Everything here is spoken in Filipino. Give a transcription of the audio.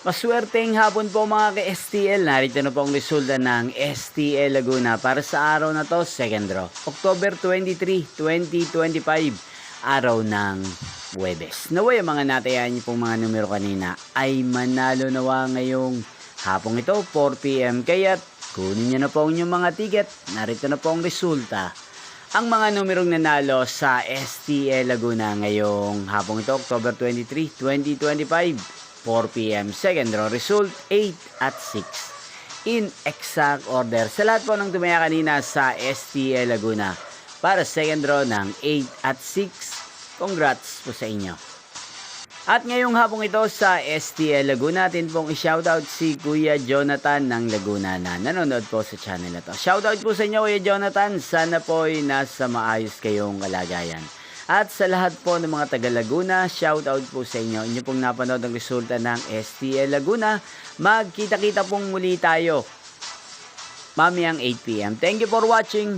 Maswerteng hapon po mga ka-STL. Narito na po ang resulta ng STL Laguna para sa araw na to, second draw. October 23, 2025, araw ng Huwebes. Naway ang mga natayan niyo pong mga numero kanina ay manalo nawa ngayong hapong ito, 4 PM. Kaya't kunin niyo na po ang inyong mga ticket. Narito na po ang resulta. Ang mga numerong nanalo sa STL Laguna ngayong hapong ito, October 23, 2025. 4 PM. Second draw result, 8 at 6. In exact order. Sa lahat po ng tumaya kanina sa STL Laguna para second draw ng 8 at 6. Congrats po sa inyo. At ngayong hapong ito sa STL Laguna, natin pong i-shoutout si Kuya Jonathan ng Laguna na nanonood po sa channel na to. Shoutout po sa inyo Kuya Jonathan. Sana po ay nasa maayos kayong kalagayan. At sa lahat po ng mga taga Laguna, shoutout po sa inyo. Inyo pong napanood ang resulta ng STL Laguna. Magkita-kita pong muli tayo mamayang 8 PM. Thank you for watching.